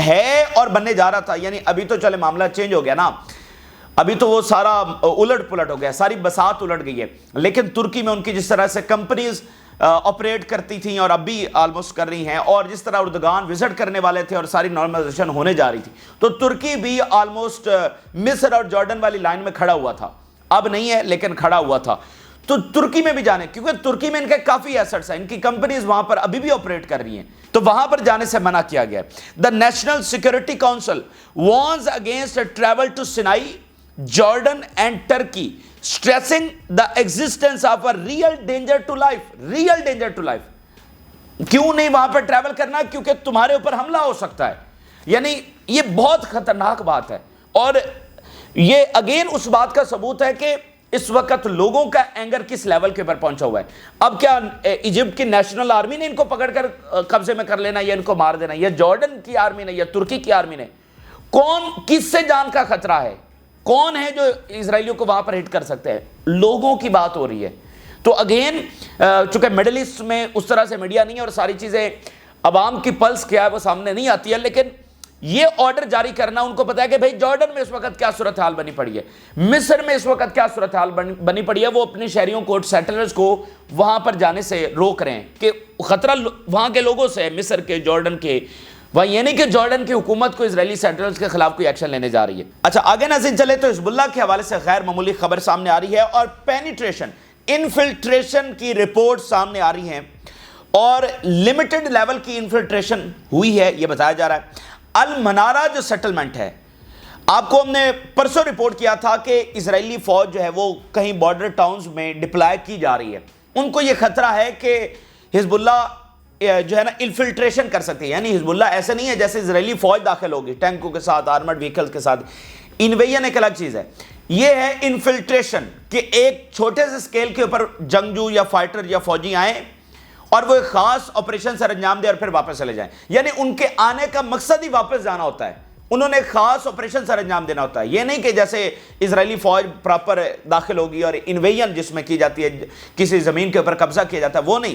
ہے اور بننے جا رہا تھا. یعنی ابھی تو چلے معاملہ چینج ہو گیا نا, ابھی تو وہ سارا الٹ پلٹ ہو گیا, ساری بساط الٹ گئی ہے. لیکن ترکی میں ان کی جس طرح سے کمپنیز آپریٹ کرتی تھیں اور اب بھی آلموسٹ کر رہی ہیں, اور جس طرح اردگان وزٹ کرنے والے تھے اور ساری نارملائزیشن ہونے جا رہی تھی, تو ترکی بھی آلموسٹ مصر اور جارڈن والی لائن میں کھڑا ہوا تھا. اب نہیں ہے لیکن کھڑا ہوا تھا. تو ترکی میں بھی جانے, کیونکہ ترکی میں ان کے کافی ایسٹس ہیں, ان کی کمپنیز وہاں پر ابھی بھی آپریٹ کر رہی ہیں, تو وہاں پر جانے سے منع کیا گیا ہے. The national security council warns against travel to Sinai, Jordan and Turkey, stressing the existence of a real danger to life. real danger to life. کیوں نہیں وہاں پر ٹریول کرنا؟ کیونکہ تمہارے اوپر حملہ ہو سکتا ہے. یعنی یہ بہت خطرناک بات ہے, اور یہ اگین اس بات کا ثبوت ہے کہ اس وقت لوگوں کا اینگر کس لیول کے اوپر پہنچا ہوا ہے. اب کیا ایجپٹ کی نیشنل آرمی نے ان کو پکڑ کر قبضے میں کر لینا, یا ان کو مار دینا, یا جارڈن کی آرمی نے, یا ترکی کی آرمی نے؟ کون کس سے جان کا خطرہ ہے؟ کون ہے جو اسرائیلیوں کو وہاں پر ہٹ کر سکتے ہیں؟ لوگوں کی بات ہو رہی ہے. تو اگین چونکہ مڈل ایسٹ میں اس طرح سے میڈیا نہیں ہے اور ساری چیزیں عوام کی پلس کیا ہے وہ سامنے نہیں آتی ہے, لیکن یہ آرڈر جاری کرنا ان کو پتا ہے کہ بھائی جارڈن میں اس وقت کیا صورتحال بنی پڑی ہے, مصر میں اس وقت کیا صورتحال بنی پڑی ہے. وہ اپنے شہریوں کو, سیٹلرز کو وہاں پر جانے سے روک رہے ہیں کہ خطرہ وہاں کے لوگوں سے ہے, مصر کے, جارڈن کے. وہ یہ نہیں کہ جارڈن کی حکومت کو اسرائیلی سیٹلرز کے خلاف کوئی ایکشن لینے جا رہی ہے. اچھا آگے ناظرین چلے تو حزب اللہ کے حوالے سے غیر معمولی خبر سامنے آ رہی ہے, اور پینیٹریشن, انفلٹریشن کی رپورٹ سامنے آ رہی ہیں, اور لمیٹڈ لیول کی انفلٹریشن ہوئی ہے یہ بتایا جا رہا ہے. المنارہ جو سیٹلمنٹ ہے, آپ کو ہم نے پرسوں رپورٹ کیا تھا کہ اسرائیلی فوج جو ہے وہ کہیں بارڈر ٹاؤنز میں ڈپلائی کی جا رہی ہے. ان کو یہ خطرہ ہے کہ حزب اللہ جو ہے نا انفلٹریشن کر سکتے ہیں. یعنی حزب اللہ ایسے نہیں ہے جیسے اسرائیلی فوج داخل ہوگی ٹینکوں کے ساتھ, آرمڈ وہیکل کے ساتھ. انویژن ایک الگ چیز ہے, یہ ہے انفلٹریشن کہ ایک چھوٹے سے سکیل کے اوپر جنگجو یا فائٹر یا فوجی آئیں اور وہ ایک خاص آپریشن سر انجام دے اور پھر واپس چلے جائیں. یعنی ان کے آنے کا مقصد ہی واپس جانا ہوتا ہے, انہوں نے ایک خاص آپریشن سر انجام دینا ہوتا ہے. یہ نہیں کہ جیسے اسرائیلی فوج پراپر داخل ہوگی اور انویژن جس میں کی جاتی ہے, کسی زمین کے اوپر قبضہ کیا جاتا ہے, وہ نہیں.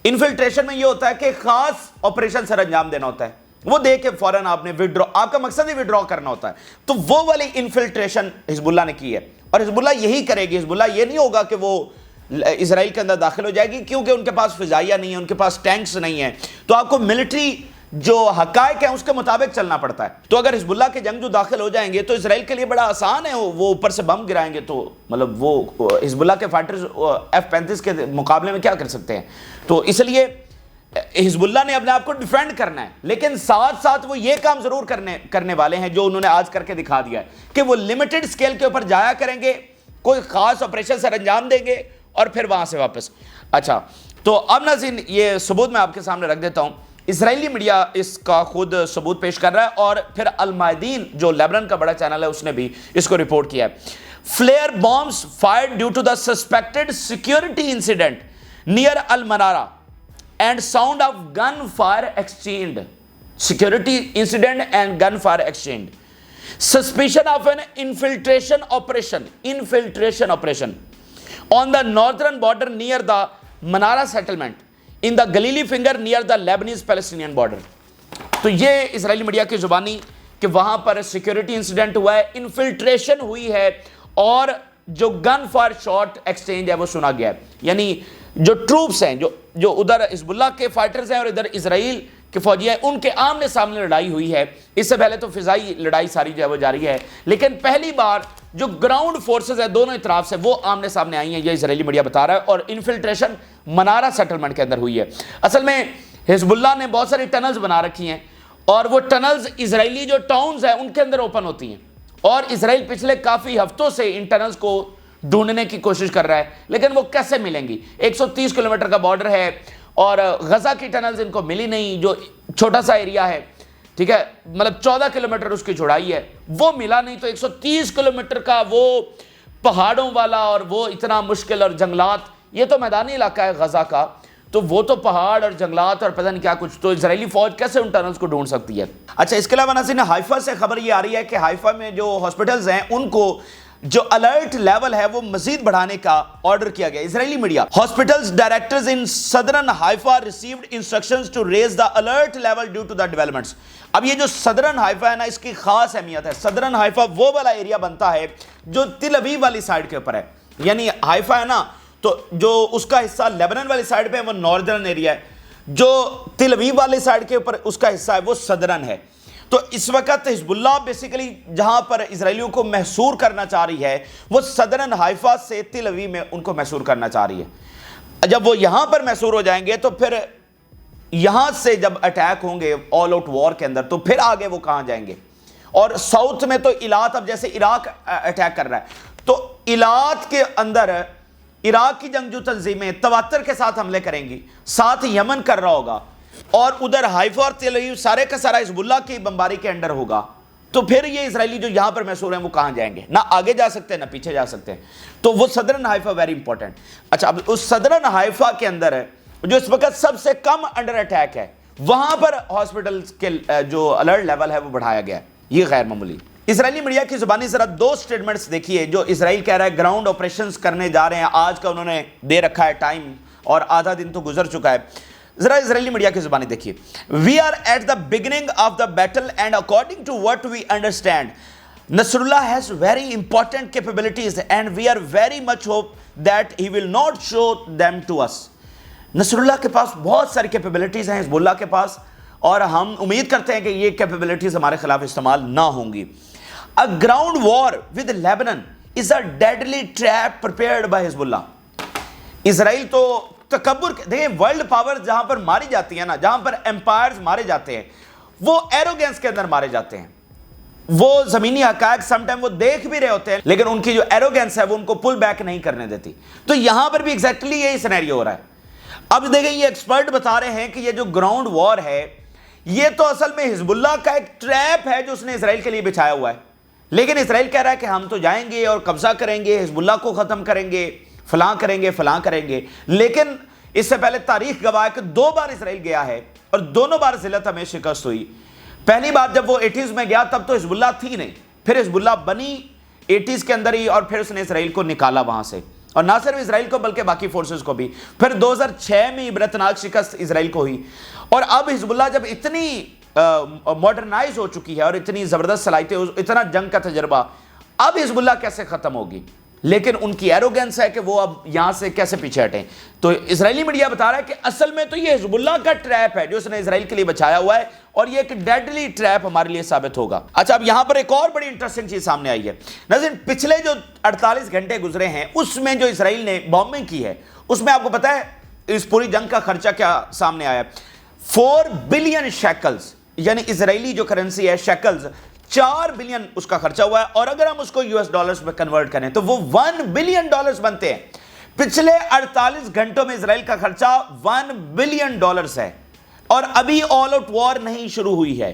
انفلٹریشن میں یہ ہوتا ہے کہ خاص آپریشن سر انجام دینا ہوتا ہے, وہ دے کے فوراً آپ نے وڈرا, آپ کا مقصد ہی وڈرا کرنا ہوتا ہے. تو وہ والی انفلٹریشن حزب اللہ نے کی ہے, اور حزب اللہ یہی کرے گی. حزب اللہ یہ نہیں ہوگا کہ وہ اسرائیل کے اندر داخل ہو جائے گی, کیونکہ ان کے پاس فضائیہ نہیں ہے, ان کے پاس ٹینکس نہیں ہیں. تو آپ کو ملٹری جو حقائق ہیں اس کے مطابق چلنا پڑتا ہے. تو اگر حزب اللہ کے جنگجو داخل ہو جائیں گے تو اسرائیل کے لیے بڑا آسان ہے, وہ اوپر سے بم گرائیں گے تو مطلب وہ حزب اللہ کے فائٹرز F-35 کے مقابلے میں کیا کر سکتے ہیں. تو اس لیے حزب اللہ نے اپنے آپ کو ڈیفینڈ کرنا ہے, لیکن ساتھ ساتھ وہ یہ کام ضرور کرنے والے ہیں جو انہوں نے آج کر کے دکھا دیا ہے کہ وہ لمیٹڈ سکیل کے اوپر جایا کریں گے, کوئی خاص آپریشن سر انجام دیں گے اور پھر وہاں سے واپس. اچھا تو اب ناظرین یہ ثبوت میں آپ کے سامنے رکھ دیتا ہوں. اسرائیلی میڈیا اس کا خود ثبوت پیش کر رہا ہے, اور پھر المیادین جو لیبنان کا بڑا چینل ہے اس نے بھی اس کو رپورٹ کیا ہے. Flare bombs fired due to the suspected security incident near Al Manara and sound of gunfire exchange. Security incident and gunfire exchange. Suspicion of an infiltration operation on the northern border near the Manara settlement in the Galilee finger near the Lebanese Palestinian border. تو یہ اسرائیلی media کی زبانی کہ وہاں پر security incident ہوا ہے, infiltration ہوئی ہے, اور جو گن فائر شاٹ ایکسچینج ہے وہ سنا گیا ہے. یعنی جو ٹروپس ہیں جو ادھر حزب اللہ کے فائٹرز ہیں اور ادھر اسرائیل کے فوجی ہیں, ان کے آمنے سامنے لڑائی ہوئی ہے. اس سے پہلے تو فضائی لڑائی ساری جو ہے وہ جاری ہے, لیکن پہلی بار جو گراؤنڈ فورسز ہے دونوں اطراف سے وہ آمنے سامنے آئی ہیں, یہ اسرائیلی میڈیا بتا رہا ہے. اور انفلٹریشن منارہ سیٹلمنٹ کے اندر ہوئی ہے. اصل میں حزب اللہ نے بہت ساری ٹنلز بنا رکھی ہیں, اور وہ ٹنلز اسرائیلی جو ٹاؤنز ہیں ان کے اندر اوپن ہوتی ہیں, اور اسرائیل پچھلے کافی ہفتوں سے ان ٹنلز کو ڈھونڈنے کی کوشش کر رہا ہے, لیکن وہ کیسے ملیں گی؟ 130 کلومیٹر کا بارڈر ہے, اور غزہ کی ٹنلز ان کو ملی نہیں, جو چھوٹا سا ایریا ہے, ٹھیک ہے, مطلب 14 کلومیٹر اس کی چوڑائی ہے, وہ ملا نہیں. تو 130 کلومیٹر کا وہ پہاڑوں والا اور وہ اتنا مشکل, اور جنگلات, یہ تو میدانی علاقہ ہے غزہ کا, تو وہ تو پہاڑ اور جنگلات اور پتہ نہیں کیا کچھ, تو اسرائیلی فوج کیسے ان ٹنلز کو ڈھونڈ سکتی ہے؟ اچھا اس کے علاوہ ناظرین حائفہ سے خبر یہ آ رہی ہے کہ حائفہ میں جو ہاسپٹلز ہیں ان کو جو الرٹ لیول ہے وہ مزید بڑھانے کا آرڈر کیا گیا. Israeli media: hospitals directors in southern Haifa received instructions to raise the alert level due to the developments. اب یہ جو صدرن حیفا ہے نا، اس کی خاص اہمیت ہے. صدرن حیفا وہ والا ایریا بنتا ہے جو تل ابیب والی سائڈ کے اوپر ہے. یعنی حیفا ہے نا، تو جو اس کا حصہ لیبنان والی سائڈ پہ ہے وہ ناردرن ایریا ہے، جو تل ابیب والی سائڈ کے اوپر اس کا حصہ ہے وہ صدرن ہے. تو اس وقت حزب اللہ بیسیکلی جہاں پر اسرائیلیوں کو محصور کرنا چاہ رہی ہے وہ صدرن حیفا سے تل ابیب میں ان کو محصور کرنا چاہ رہی ہے. جب وہ یہاں پر محصور ہو جائیں گے تو پھر یہاں سے جب اٹیک ہوں گے آل آؤٹ وار کے اندر تو پھر آگے وہ کہاں جائیں گے. اور ساؤتھ میں تو ایلات، اب جیسے عراق اٹیک کر رہا ہے تو ایلات کے اندر عراق کی جنگجو تنظیمیں تواتر کے ساتھ حملے کریں گی، ساتھ یمن کر رہا ہوگا، اور ادھر حیفا اور تل ابیب سارے کا سارا حزب اللہ کی بمباری کے انڈر ہوگا. تو پھر یہ اسرائیلی جو یہاں پر محصور ہیں وہ کہاں جائیں گے؟ نہ آگے جا سکتے ہیں نہ پیچھے جا سکتے ہیں. تو وہ صدرن حیفا ویری امپورٹنٹ. اچھا، اب اس صدرن حیفا کے اندر جو اس وقت سب سے کم انڈر اٹیک ہے وہاں پر ہاسپٹل کے جو الرٹ لیول ہے وہ بڑھایا گیا ہے. یہ غیر معمولی. اسرائیلی میڈیا کی زبانی ذرا دو سٹیٹمنٹس دیکھیے جو اسرائیل کہہ رہا ہے گراؤنڈ آپریشنز کرنے جا رہے ہیں. آج کا انہوں نے دے رکھا ہے ٹائم اور آدھا دن تو گزر چکا ہے. ذرا اسرائیلی میڈیا کی زبانی دیکھیے. We are at the beginning of the battle and according to what we understand Nasrallah has very important capabilities and we are very much hope that he will not show them to us. Nasrallah کے پاس بہت ساری capabilities ہیں حزب اللہ کے پاس، اور ہم امید کرتے ہیں کہ یہ کیپیبلٹیز ہمارے خلاف استعمال نہ ہوں گی. A ground war with Lebanon is a deadly trap prepared by حزب اللہ. اسرائیل تو تکبر، دیکھیں ورلڈ پاور جہاں پر ماری جاتی ہے نا، جہاں پر امپائرز مارے جاتے ہیں وہ ایروگینس کے اندر مارے جاتے ہیں. وہ زمینی حقائق سم ٹائم وہ دیکھ بھی رہے ہوتے ہیں لیکن ان کی جو ایروگینس ہے وہ ان کو پل بیک نہیں کرنے دیتی. تو یہاں پر بھی ایگزیکٹلی یہی سینیریو ہو رہا ہے. اب دیکھیں یہ ایکسپرٹ بتا رہے ہیں کہ یہ جو گراؤنڈ وار ہے یہ تو اصل میں حزب اللہ کا ایک ٹریپ ہے جو اس نے اسرائیل کے لیے بچھایا ہوا ہے. لیکن اسرائیل کہہ رہا ہے کہ ہم تو جائیں گے اور قبضہ کریں گے، حزب اللہ کو ختم کریں گے، فلاں کریں گے فلاں کریں گے. لیکن اس سے پہلے تاریخ گواہ ہے کہ 2 بار اسرائیل گیا ہے اور دونوں بار ذلت ہمیں شکست ہوئی. پہلی بار جب وہ 80s میں گیا تب تو حزب اللہ تھی نہیں، پھر حزب اللہ بنی 80s کے اندر ہی، اور پھر اس نے اسرائیل کو نکالا وہاں سے، اور نہ صرف اسرائیل کو بلکہ باقی فورسز کو بھی. پھر 2006 میں عبرتناک شکست اسرائیل کو ہوئی. اور اب حزب اللہ جب اتنی ماڈرنائز ہو چکی ہے اور اتنی زبردست صلاحیتیں، اتنا جنگ کا تجربہ، اب حزب اللہ کیسے ختم ہوگی؟ لیکن ان کی ایروگنس ہے کہ وہ اب یہاں سے کیسے پیچھے ہٹیں. تو اسرائیلی میڈیا بتا رہا ہے کہ اصل میں تو یہ حزب اللہ کا ٹریپ ہے جو اس نے اسرائیل کے لیے بچایا ہوا ہے، اور یہ ایک ڈیڈلی ٹریپ ہمارے لیے ثابت ہوگا. اچھا، اب یہاں پر ایک اور بڑی انٹرسٹنگ چیز سامنے آئی ہے. ناظرین، پچھلے جو 48 گھنٹے گزرے ہیں اس میں جو اسرائیل نے بامبنگ کی ہے اس میں آپ کو پتا ہے اس پوری جنگ کا خرچہ کیا سامنے آیا ہے؟ 4 بلین شیکلز، یعنی اسرائیلی جو کرنسی ہے شیکلز، 4 بلین اس کا خرچہ ہوا ہے. اور اگر ہم اس کو US ڈالرز میں کنورٹ کریں تو وہ 1 بلین ڈالرز بنتے ہیں. پچھلے 48 گھنٹوں میں اسرائیل کا خرچہ 1 بلین ڈالرز ہے، اور ابھی آل آؤٹ وار نہیں شروع ہوئی ہے.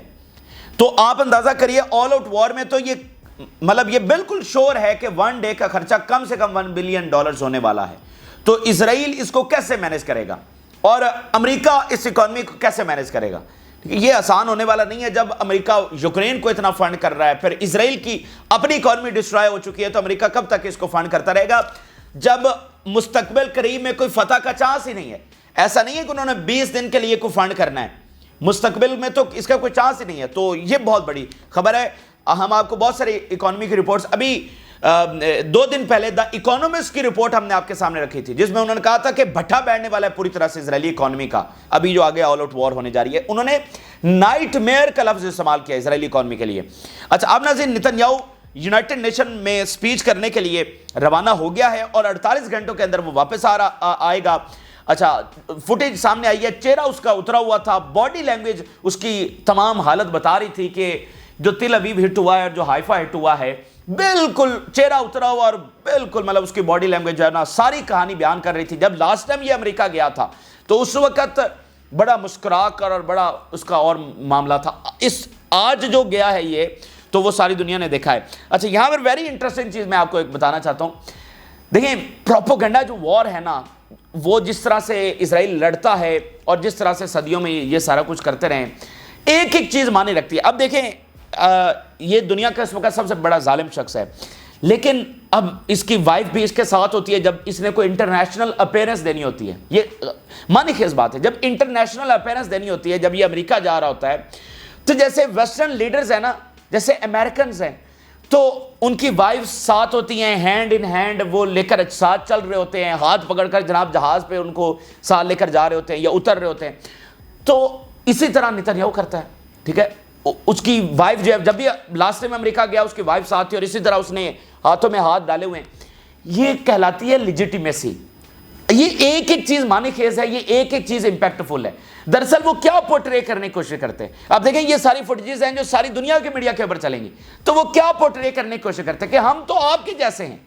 تو آپ اندازہ کریے آل آؤٹ وار میں تو یہ مطلب یہ بالکل شور ہے کہ 1 ڈے کا خرچہ کم سے کم 1 بلین ڈالرز ہونے والا ہے. تو اسرائیل اس کو کیسے مینیج کرے گا اور امریکہ اس اکانومی کو کیسے مینیج کرے گا؟ یہ آسان ہونے والا نہیں ہے. جب امریکہ یوکرین کو اتنا فنڈ کر رہا ہے، پھر اسرائیل کی اپنی اکانومی ڈسٹرائے ہو چکی ہے، تو امریکہ کب تک اس کو فنڈ کرتا رہے گا جب مستقبل قریب میں کوئی فتح کا چانس ہی نہیں ہے؟ ایسا نہیں ہے کہ انہوں نے 20 دن کے لیے کوئی فنڈ کرنا ہے، مستقبل میں تو اس کا کوئی چانس ہی نہیں ہے. تو یہ بہت بڑی خبر ہے. ہم آپ کو بہت ساری اکانومی کی رپورٹس، ابھی 2 دن پہلے دا اکانومسٹ کی رپورٹ ہم نے آپ کے سامنے رکھی تھی جس میں انہوں نے کہا تھا کہ بھٹا بیٹھنے والا ہے پوری طرح سے اسرائیلی اکانومی کا، ابھی جو آگے آل آؤٹ وار ہونے جا رہی ہے. انہوں نے نائٹ میئر کا لفظ استعمال کیا اسرائیلی اکانومی کے لیے. اچھا، اب ناظرین، نتن یاہو یونائٹڈ نیشن میں سپیچ کرنے کے لیے روانہ ہو گیا ہے اور 48 گھنٹوں کے اندر وہ واپس آئے گا. اچھا، فوٹیج سامنے آئی ہے، چہرہ اس کا اترا ہوا تھا، باڈی لینگویج اس کی تمام حالت بتا رہی تھی کہ جو تل ابیب ہٹ ہوا ہے اور جو حیفا ہٹ ہوا ہے، بالکل چہرہ اترا ہوا اور بالکل مطلب اس کی باڈی لینگویج جو ہے نا ساری کہانی بیان کر رہی تھی. جب لاسٹ ٹائم یہ امریکہ گیا تھا تو اس وقت بڑا مسکرا کر اور بڑا اس کا اور معاملہ تھا. آج جو گیا ہے یہ تو وہ ساری دنیا نے دیکھا ہے. اچھا، یہاں پر ویری انٹرسٹنگ چیز میں آپ کو ایک بتانا چاہتا ہوں. دیکھیں، پروپوگنڈا جو وار ہے نا، وہ جس طرح سے اسرائیل لڑتا ہے اور جس طرح سے صدیوں میں یہ سارا کچھ کرتے رہے، ایک ایک چیز معنی رکھتی ہے. اب دیکھیں، یہ دنیا کا اس وقت سب سے بڑا ظالم شخص ہے، لیکن اب اس کی وائف بھی اس کے ساتھ ہوتی ہے جب اس نے کوئی انٹرنیشنل اپیرنس دینی ہوتی ہے. یہ معنی خیز بات ہے, جب انٹرنیشنل اپیرنس دینی ہوتی ہے, جب یہ امریکہ جا رہا ہوتا ہے, تو جیسے ویسٹرن لیڈرز ہیں نا, جیسے امریکنز ہیں, تو ان کی وائف ساتھ ہوتی ہیں, ہینڈ ان ہینڈ وہ لے کر ساتھ چل رہے ہوتے ہیں, ہاتھ پکڑ کر جناب جہاز پہ ان کو ساتھ لے کر جا رہے ہوتے ہیں یا اتر رہے ہوتے ہیں. تو اسی طرح نتنیاہو کرتا ہے, ٹھیک ہے. اس کی وائف جو ہے, جب بھی لاسٹ ٹائم امریکہ گیا اس کی وائف ساتھ تھی اور اسی طرح اس نے ہاتھوں میں ہاتھ ڈالے ہوئے ہیں. یہ کہلاتی ہے لیجیٹیمیسی. یہ ایک ایک چیز معنی خیز ہے, یہ ایک ایک چیز امپیکٹ فل ہے. دراصل وہ کیا پورٹرے کرنے کی کوشش کرتے ہیں, آپ دیکھیں یہ ساری فوٹیجز ہیں جو ساری دنیا کے میڈیا کے اوپر چلیں گی, تو وہ کیا پورٹرے کرنے کی کوشش کرتے ہیں کہ ہم تو آپ کے جیسے ہیں,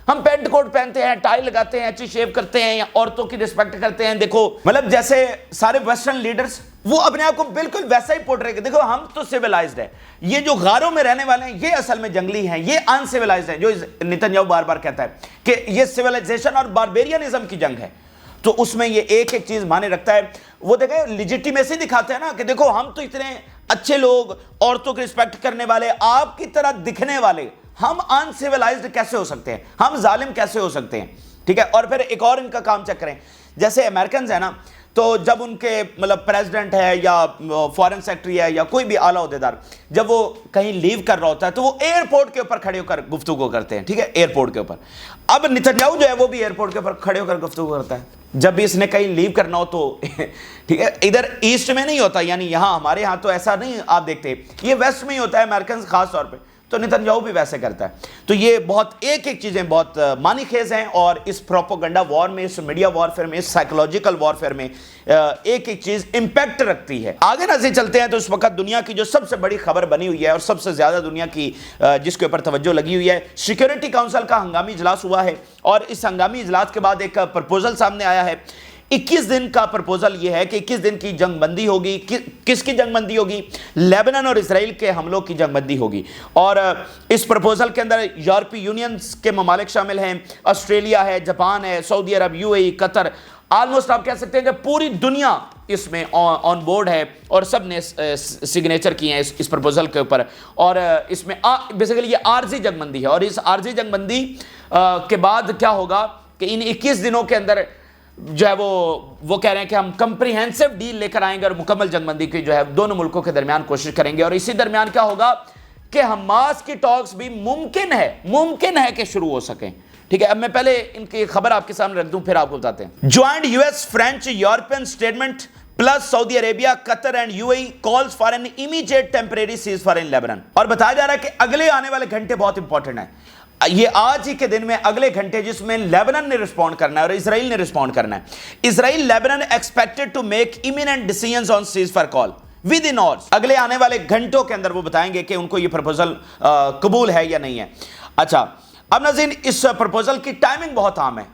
ہم پینٹ کوٹ پہنتے ہیں, ٹائی لگاتے ہیں, اچھی شیو کرتے ہیں, عورتوں کی رسپیکٹ کرتے ہیں. دیکھو مطلب جیسے سارے ویسٹرن لیڈرز وہ اپنے آپ کو بالکل ویسا ہی پورٹرے کہ دیکھو ہم تو سیولائزڈ ہیں, یہ جو غاروں میں رہنے والے ہیں یہ اصل میں جنگلی ہیں, یہ ان سیولائزڈ ہیں, جو نتنیاہو بار بار کہتا ہے کہ یہ سیولائزیشن اور باربیرینزم کی جنگ ہے. تو اس میں یہ ایک ایک چیز مانے رکھتا ہے. وہ دیکھیں لیجیٹیمیسی دکھاتے ہیں نا کہ دیکھو ہم تو اتنے اچھے لوگ, عورتوں کی رسپیکٹ کرنے والے, آپ کی طرح دکھنے والے, ہم ان سیولائزڈ کیسے ہو سکتے ہیں, ہم ظالم کیسے ہو سکتے ہیں, ٹھیک ہے. اور پھر ایک اور ان کا کام چیک کریں, جیسے امریکنز ہیں نا, تو جب ان کے مطلب پریزیڈنٹ ہے یا فارن سیکٹری ہے یا کوئی بھی اعلیٰ عہدیدار جب وہ کہیں لیو کر رہا ہوتا ہے تو وہ ایئرپورٹ کے اوپر کھڑے ہو کر گفتگو کرتے ہیں, ٹھیک ہے, ایئرپورٹ کے اوپر. اب نتنیاہو جو ہے وہ بھی ایئرپورٹ کے اوپر کھڑے ہو کر گفتگو کرتا ہے جب بھی اس نے کہیں لیو کرنا ہو تو, ٹھیک ہے. ادھر ایسٹ میں نہیں ہوتا, یعنی یہاں ہمارے ہاں تو ایسا نہیں آپ دیکھتے, یہ ویسٹ میں ہی ہوتا ہے, امریکنز خاص طور پہ. تو نتنیاہو بھی ویسے کرتا ہے. تو یہ بہت ایک ایک چیزیں بہت معنی خیز ہیں, اور اس پروپیگنڈا وار میں, اس میڈیا وارفیئر میں, اس سائیکولوجیکل وارفیئر میں ایک ایک چیز امپیکٹ رکھتی ہے. آگے نظر چلتے ہیں تو اس وقت دنیا کی جو سب سے بڑی خبر بنی ہوئی ہے اور سب سے زیادہ دنیا کی جس کے اوپر توجہ لگی ہوئی ہے, سیکیورٹی کونسل کا ہنگامی اجلاس ہوا ہے, اور اس ہنگامی اجلاس کے بعد ایک پرپوزل سامنے آیا ہے. 21 دن کا پرپوزل یہ ہے کہ 21 دن کی جنگ بندی ہوگی. کس کی جنگ بندی ہوگی؟ لیبنان اور اسرائیل کے حملوں کی جنگ بندی ہوگی. اور اس پرپوزل کے اندر یورپی یونینز کے ممالک شامل ہیں, آسٹریلیا ہے, جاپان ہے, سعودی عرب, UAE, قطر, آلموسٹ آپ کہہ سکتے ہیں کہ پوری دنیا اس میں آن بورڈ ہے, اور سب نے سگنیچر کیے ہیں اس پرپوزل کے اوپر. اور اس میں بیسیکلی یہ عارضی جنگ بندی ہے, اور اس عارضی جنگ بندی کے بعد کیا ہوگا کہ ان 21 دنوں کے اندر جو ہے وہ کہہ رہے ہیں کہ ہم کمپریہنسو ڈیل لے کر آئیں گے اور مکمل جنگ بندی کی جو ہے دونوں ملکوں کے درمیان کوشش کریں گے. اور اسی درمیان کیا ہوگا کہ حماس کی ٹاکس بھی ممکن ہے کہ شروع ہو سکیں, ٹھیک ہے. اب میں پہلے ان کی خبر آپ کے سامنے رکھ دوں, پھر آپ کو بتاتے ہیں. Joint US French European statement plus Saudi Arabia, Qatar and UAE calls for an immediate temporary ceasefire in Lebanon. اور بتایا جا رہا ہے کہ اگلے آنے والے گھنٹے بہت امپورٹنٹ ہیں. یہ آج ہی کے دن میں اگلے گھنٹے جس میں لیبنان نے رسپونڈ کرنا ہے اور اسرائیل نے رسپونڈ کرنا ہے. Israel Lebanon expected to make imminent decisions on ceasefire call within hours. اگلے آنے والے گھنٹوں کے اندر وہ بتائیں گے کہ ان کو یہ پرپوزل قبول ہے یا نہیں ہے. اچھا, اب ناظرین اس پرپوزل کی ٹائمنگ بہت عام ہے.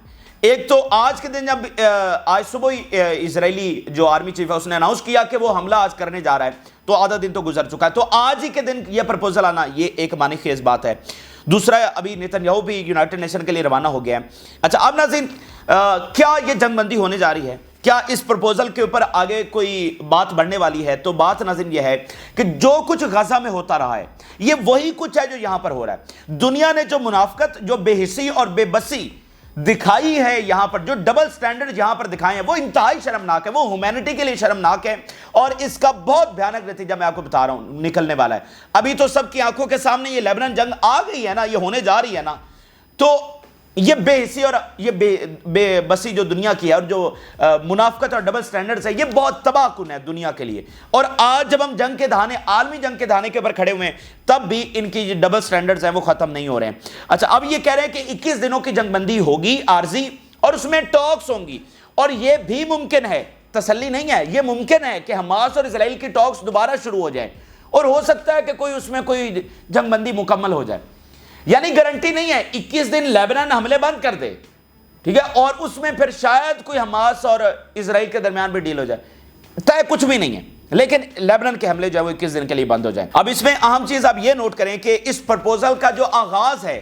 ایک تو آج کے دن جب آج صبح ہی اسرائیلی جو آرمی چیف ہے اس نے اناؤنس کیا کہ وہ حملہ آج کرنے جا رہا ہے, تو آدھا دن تو گزر چکا ہے, تو آج ہی کے دن یہ پرپوزل آنا یہ ایک معنی خیز بات ہے. دوسرا, ابھی نتنیاہو بھی یونائٹڈ نیشن کے لیے روانہ ہو گیا ہے. اچھا, اب ناظرین کیا یہ جنگ بندی ہونے جا رہی ہے؟ کیا اس پرپوزل کے اوپر آگے کوئی بات بڑھنے والی ہے؟ تو بات ناظرین یہ ہے کہ جو کچھ غزہ میں ہوتا رہا ہے یہ وہی کچھ ہے جو یہاں پر ہو رہا ہے. دنیا نے جو منافقت, جو بے حسی اور بے بسی دکھائی ہے یہاں پر, جو ڈبل سٹینڈرڈ یہاں پر دکھائے ہیں, وہ انتہائی شرمناک ہے, وہ ہیومینٹی کے لیے شرمناک ہے, اور اس کا بہت بھیانک نتیجہ میں آپ کو بتا رہا ہوں نکلنے والا ہے. ابھی تو سب کی آنکھوں کے سامنے یہ لیبنان جنگ آ گئی ہے نا, یہ ہونے جا رہی ہے نا, تو یہ بے حسی اور یہ بے بسی جو دنیا کی ہے اور جو منافقت اور ڈبل سٹینڈرڈز ہے یہ بہت تباہ کن ہے دنیا کے لیے. اور آج جب ہم جنگ کے دہانے, عالمی جنگ کے دہانے کے اوپر کھڑے ہوئے ہیں, تب بھی ان کی جو ڈبل سٹینڈرڈز ہیں وہ ختم نہیں ہو رہے ہیں. اچھا, اب یہ کہہ رہے ہیں کہ 21 دنوں کی جنگ بندی ہوگی عارضی, اور اس میں ٹاکس ہوں گی, اور یہ بھی ممکن ہے, تسلی نہیں ہے, یہ ممکن ہے کہ حماس اور اسرائیل کی ٹاکس دوبارہ شروع ہو جائیں, اور ہو سکتا ہے کہ کوئی اس میں کوئی جنگ بندی مکمل ہو جائے. یعنی گارنٹی نہیں ہے 21 دن لیبنان حملے بند کر دے, ٹھیک ہے, اور اس میں پھر شاید کوئی حماس اور اسرائیل کے درمیان بھی ڈیل ہو جائے, طے کچھ بھی نہیں ہے, لیکن لیبنان کے حملے جو ہے وہ 21 دن کے لیے بند ہو جائیں. اب اس میں اہم چیز آپ یہ نوٹ کریں کہ اس پرپوزل کا جو آغاز ہے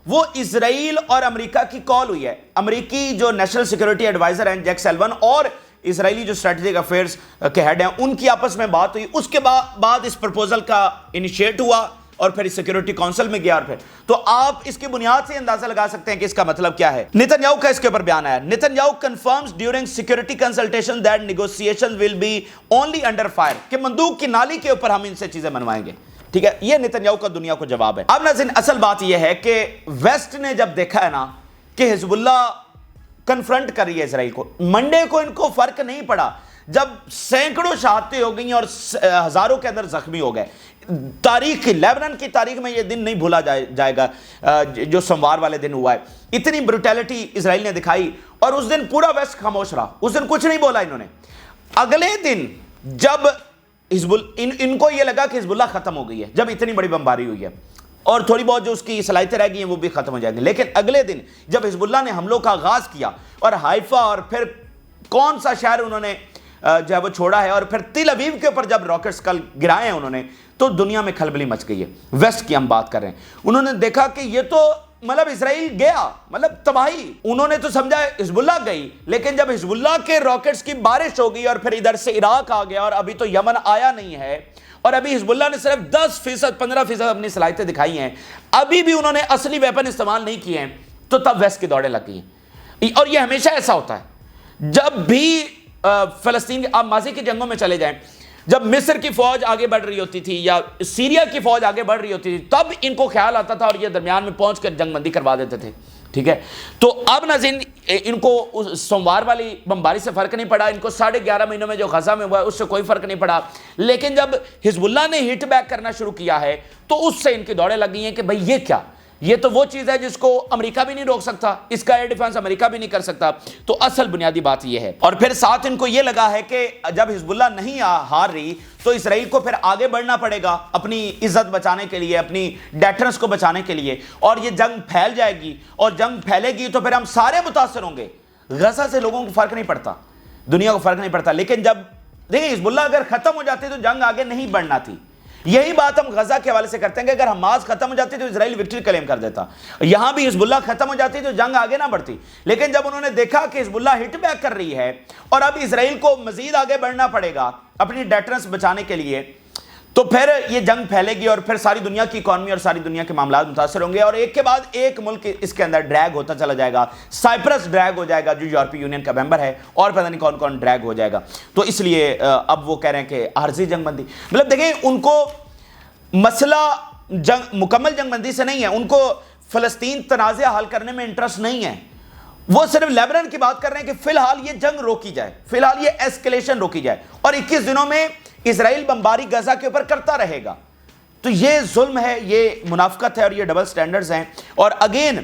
وہ اسرائیل اور امریکہ کی کال ہوئی ہے. امریکی جو نیشنل سیکیورٹی ایڈوائزر ہیں جیک سیلون, اور اسرائیلی جو اسٹریٹجک افیئرز کے ہیڈ ہیں, ان کی آپس میں بات ہوئی. اس کے بعد اس پرپوزل کا انیشیٹ ہوا, اور پھر سیکیورٹی کونسل میں گیا اور پھر تو آپ اس کی بنیاد سے اندازہ لگا سکتے ہیں کہ اس کا مطلب کیا ہے۔ نتن یاہو کا اس کے اوپر بیان آیا، Netanyahu confirms during security consultation that negotiation will be only under fire, کہ بندوق کی نالی کے اوپر ہم ان سے چیزیں منوائیں گے، ٹھیک ہے۔ یہ نتن یاہو کا دنیا کو جواب ہے۔ اب ناظرین اصل بات یہ ہے کہ ویسٹ نے جب دیکھا ہے نا کہ حزب اللہ کنفرنٹ کر رہی ہے اسرائیل کو، منڈے کو ان کو فرق نہیں پڑا جب سینکڑوں شہادتیں ہو گئیں اور ہزاروں کے اندر زخمی ہو گئے۔ تاریخ لیبنان کی تاریخ میں یہ دن نہیں بھولا جائے گا جو سوموار والے دن ہوا ہے۔ اتنی بروٹیلٹی اسرائیل نے دکھائی اور اس دن پورا ویسٹ خاموش رہا، اس دن کچھ نہیں بولا انہوں نے۔ اگلے دن جب ان کو یہ لگا کہ حزب اللہ ختم ہو گئی ہے، جب اتنی بڑی بمباری ہوئی ہے اور تھوڑی بہت جو اس کی صلاحیتیں رہ گئی ہیں وہ بھی ختم ہو جائیں گی، لیکن اگلے دن جب حزب اللہ نے حملوں کا آغاز کیا اور حائفہ اور پھر کون سا شہر انہوں نے جو ہے وہ چھوڑا ہے اور پھر تل ابیب کے اوپر جب راکٹس کل گرائے ہیں انہوں نے، تو دنیا میں کھلبلی مچ گئی ہے۔ ویسٹ کی ہم بات کر رہے ہیں، انہوں نے دیکھا کہ یہ تو مطلب اسرائیل گیا، مطلب تباہی، انہوں نے تو سمجھا حزب اللہ گئی، لیکن جب حزب اللہ کے راکٹس کی بارش ہو گئی اور پھر ادھر سے عراق آ گیا اور ابھی تو یمن آیا نہیں ہے اور ابھی حزب اللہ نے صرف 10% 15% اپنی صلاحیتیں دکھائی ہیں، ابھی بھی انہوں نے اصلی ویپن استعمال نہیں کیے ہیں، تو تب ویسٹ کی دوڑیں لگ گئی ہیں۔ اور یہ ہمیشہ ایسا ہوتا ہے جب بھی فلسطین، آپ ماضی کی جنگوں میں چلے جائیں، جب مصر کی فوج آگے بڑھ رہی ہوتی تھی یا سیریا کی فوج آگے بڑھ رہی ہوتی تھی، تب ان کو خیال آتا تھا اور یہ درمیان میں پہنچ کر جنگ بندی کروا دیتے تھے، ٹھیک ہے۔ تو اب ناظرین ان کو سوموار والی بمباری سے فرق نہیں پڑا، ان کو 11.5 مہینوں میں جو غزہ میں ہوا ہے اس سے کوئی فرق نہیں پڑا، لیکن جب حزب اللہ نے ہٹ بیک کرنا شروع کیا ہے تو اس سے ان کی دوڑیں لگ گئی ہیں کہ بھئی یہ کیا، یہ تو وہ چیز ہے جس کو امریکہ بھی نہیں روک سکتا، اس کا ایئر ڈیفنس امریکہ بھی نہیں کر سکتا۔ تو اصل بنیادی بات یہ ہے، اور پھر ساتھ ان کو یہ لگا ہے کہ جب حزب اللہ نہیں ہار رہی تو اسرائیل کو پھر آگے بڑھنا پڑے گا اپنی عزت بچانے کے لیے، اپنی ڈیٹرنس کو بچانے کے لیے، اور یہ جنگ پھیل جائے گی اور جنگ پھیلے گی تو پھر ہم سارے متاثر ہوں گے۔ غزہ سے لوگوں کو فرق نہیں پڑتا، دنیا کو فرق نہیں پڑتا، لیکن جب دیکھیں حزب اللہ اگر ختم ہو جاتی تو جنگ آگے نہیں بڑھنا تھی۔ یہی بات ہم غزہ کے حوالے سے کرتے ہیں کہ اگر حماس ختم ہو جاتی تو اسرائیل وکٹری کلیم کر دیتا، یہاں بھی حزب اللہ ختم ہو جاتی تو جنگ آگے نہ بڑھتی، لیکن جب انہوں نے دیکھا کہ حزب اللہ ہٹ بیک کر رہی ہے اور اب اسرائیل کو مزید آگے بڑھنا پڑے گا اپنی ڈیٹرنس بچانے کے لیے، تو پھر یہ جنگ پھیلے گی اور پھر ساری دنیا کی اکانومی اور ساری دنیا کے معاملات متاثر ہوں گے، اور ایک کے بعد ایک ملک اس کے اندر ڈریگ ہوتا چلا جائے گا۔ سائپرس ڈریگ ہو جائے گا جو یورپی یونین کا ممبر ہے، اور پتہ نہیں کون کون ڈریگ ہو جائے گا۔ تو اس لیے اب وہ کہہ رہے ہیں کہ عارضی جنگ بندی، مطلب دیکھیں ان کو مسئلہ مکمل جنگ بندی سے نہیں ہے، ان کو فلسطین تنازع حل کرنے میں انٹرسٹ نہیں ہے، وہ صرف لیبنان کی بات کر رہے ہیں کہ فی الحال یہ جنگ روکی جائے، فی الحال یہ ایسکیلیشن روکی جائے، اور 21 دنوں میں اسرائیل بمباری غزہ کے اوپر کرتا رہے گا۔ تو یہ ظلم ہے، یہ منافقت ہے اور یہ ڈبل سٹینڈرز ہیں، اور اگین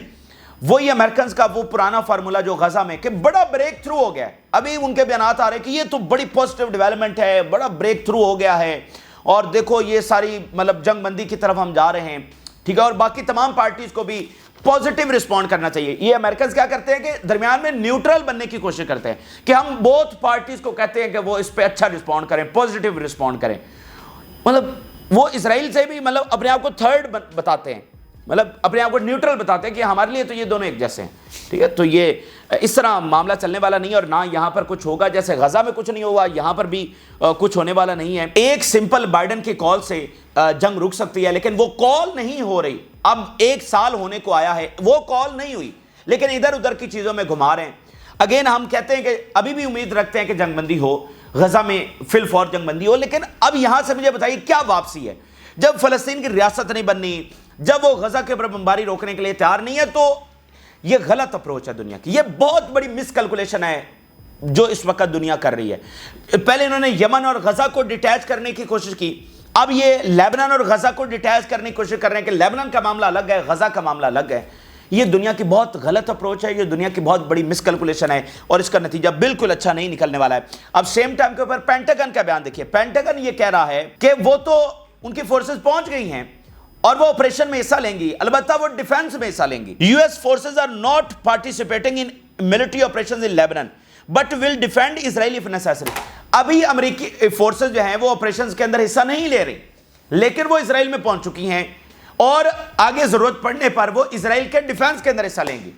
وہی امریکنز کا وہ پرانا فارمولا جو غزہ میں کہ بڑا بریک تھرو ہو گیا ہے، ابھی ان کے بیانات آ رہے ہیں کہ یہ تو بڑی پوزیٹیو ڈیولپمنٹ ہے، بڑا بریک تھرو ہو گیا ہے، اور دیکھو یہ ساری مطلب جنگ بندی کی طرف ہم جا رہے ہیں، ٹھیک ہے، اور باقی تمام پارٹیز کو بھی پوزیٹیو رسپونڈ کرنا چاہیے۔ یہ امریکنز کیا کرتے ہیں کہ درمیان میں نیوٹرل بننے کی کوشش کرتے ہیں کہ ہم بوتھ پارٹیز کو کہتے ہیں کہ وہ اس پہ اچھا رسپونڈ کریں، پوزیٹیو رسپونڈ کریں، مطلب وہ اسرائیل سے بھی مطلب اپنے آپ کو تھرڈ بتاتے ہیں، مطلب اپنے آپ کو نیوٹرل بتاتے ہیں کہ ہمارے لیے تو یہ دونوں ایک جیسے ہیں، ٹھیک ہے۔ تو یہ اس طرح معاملہ چلنے والا نہیں، اور نہ یہاں پر کچھ ہوگا، جیسے غزہ میں کچھ نہیں ہوا یہاں پر بھی کچھ ہونے والا نہیں ہے۔ ایک سمپل بائیڈن کی کال سے جنگ رک سکتی ہے، لیکن وہ کال نہیں ہو رہی، اب 1 سال ہونے کو آیا ہے، وہ کال نہیں ہوئی، لیکن ادھر ادھر کی چیزوں میں گھما رہے ہیں۔ اگین ہم کہتے ہیں کہ ابھی بھی امید رکھتے ہیں کہ جنگ بندی ہو، غزہ میں فی الفور جنگ بندی ہو، لیکن اب یہاں سے مجھے بتائیے کیا واپسی ہے؟ جب فلسطین کی ریاست نہیں بننی، جب وہ غزہ کے اوپر بمباری روکنے کے لیے تیار نہیں ہے، تو یہ غلط اپروچ ہے دنیا کی، یہ بہت بڑی مس کیلکولیشن ہے جو اس وقت دنیا کر رہی ہے۔ پہلے انہوں نے یمن اور غزہ کو ڈیٹیچ کرنے کی کوشش کی، اب یہ لیبنان اور غزہ کو ڈیٹیچ کرنے کی کوشش کر رہے ہیں کہ لیبنان کا معاملہ الگ ہے، غزہ کا معاملہ الگ ہے۔ یہ دنیا کی بہت غلط اپروچ ہے، یہ دنیا کی بہت بڑی مس کیلکولیشن ہے، اور اس کا نتیجہ بالکل اچھا نہیں نکلنے والا ہے۔ اب سیم ٹائم کے اوپر پینٹاگن کا بیان دیکھیے، پینٹاگن یہ کہہ رہا ہے کہ وہ تو ان کی فورسز پہنچ گئی ہیں اور وہ آپریشن میں حصہ لیں گی، البتہ وہ ڈیفنس میں حصہ لیں گی۔ US forces are not participating in military operations in Lebanon but will defend Israel if necessary۔ ابھی امریکی فورسز جو ہیں وہ آپریشنز کے اندر حصہ نہیں لے رہی، لیکن وہ اسرائیل میں پہنچ چکی ہیں، اور آگے ضرورت پڑنے پر وہ اسرائیل کے ڈیفنس کے اندر حصہ لیں گی۔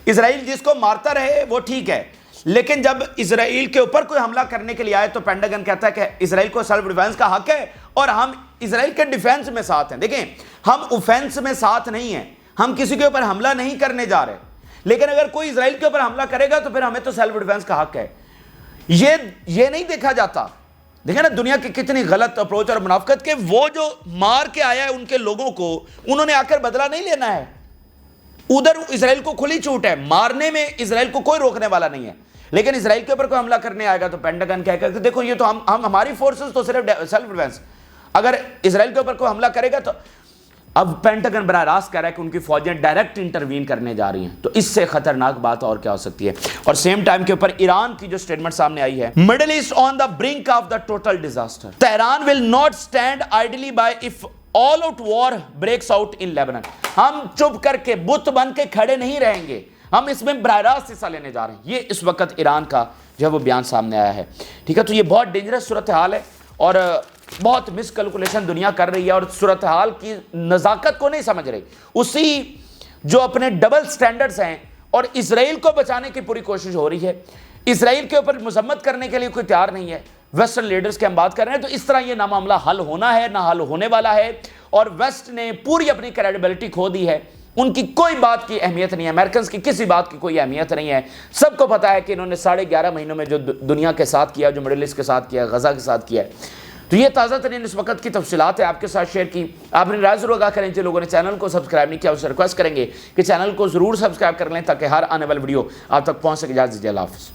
اسرائیل جس کو مارتا رہے وہ ٹھیک ہے، لیکن جب اسرائیل کے اوپر کوئی حملہ کرنے کے لیے آئے تو پینٹاگن کہتا ہے کہ اسرائیل کو سیلف ڈیفینس کا حق ہے اور ہم اسرائیل کے ڈیفینس میں ساتھ ہیں. دیکھیں ہم اوفینس میں ساتھ نہیں ہیں, ہم کسی کے اوپر حملہ نہیں کرنے جا رہے, لیکن اگر کوئی اسرائیل کے اوپر حملہ کرے گا تو پھر ہمیں تو سیلف ڈیفینس کا حق ہے. یہ نہیں دیکھا جاتا. دیکھیں نا دنیا کی کتنی غلط اپروچ اور منافقت کے وہ جو مار کے آیا ہے ان کے لوگوں کو, انہوں نے آ کر بدلہ نہیں لینا ہے. ادھر اسرائیل کو کھلی چھوٹ ہے, مارنے میں اسرائیل کو کوئی روکنے والا نہیں ہے, لیکن اسرائیل کے اوپر کوئی حملہ کرنے آئے گا تو پینٹاگن کہے گا کہ دیکھو یہ تو ہماری فورسز تو صرف سیلف ڈیفینس, اگر اسرائیل کے اوپر کوئی حملہ کرے گا تو اب پینٹاگن براہ راست کہہ رہا ہے کہ ان کی فوجیں ڈائریکٹ انٹروین کرنے جا رہی ہیں. تو اس سے خطرناک بات اور کیا ہو سکتی ہے. اور سیم ٹائم کے اوپر ایران کی جو سٹیٹمنٹ سامنے آئی ہے, Middle East on the brink of the total disaster, Tehran will not stand idly by if all out war breaks out in Lebanon. ہم چپ کر کے بت بن کے کھڑے نہیں رہیں گے, ہم اس میں براہ راست حصہ لینے جا رہے ہیں. یہ اس وقت ایران کا جو ہے وہ بیان سامنے آیا ہے. ٹھیک ہے, تو یہ بہت ڈینجرس صورتحال ہے اور بہت مس کیلکولیشن دنیا کر رہی ہے اور صورتحال کی نزاکت کو نہیں سمجھ رہی. اسی جو اپنے ڈبل سٹینڈرڈز ہیں اور اسرائیل کو بچانے کی پوری کوشش ہو رہی ہے, اسرائیل کے اوپر مذمت کرنے کے لیے کوئی تیار نہیں ہے. ویسٹرن لیڈرز کے ہم بات کر رہے ہیں, تو اس طرح یہ نہ معاملہ حل ہونا ہے نہ حل ہونے والا ہے, اور ویسٹ نے پوری اپنی کریڈیبلٹی کھو دی ہے. ان کی کوئی بات کی اہمیت نہیں ہے, امریکنز کی کسی بات کی کوئی اہمیت نہیں ہے. سب کو پتا ہے کہ انہوں نے 11.5 مہینوں میں جو دنیا کے ساتھ کیا, جو مڈل ایسٹ کے ساتھ کیا, غزہ کے ساتھ کیا ہے. تو یہ تازہ ترین اس وقت کی تفصیلات ہے آپ کے ساتھ شیئر کی. آپ نے رائے ضرور آگاہ کریں. جن لوگوں نے چینل کو سبسکرائب نہیں کیا اس سے ریکویسٹ کریں گے کہ چینل کو ضرور سبسکرائب کر لیں تاکہ ہر آنے والی ویڈیو آپ تک پہنچ سکے. اجازت دیجیے, اللہ حافظ.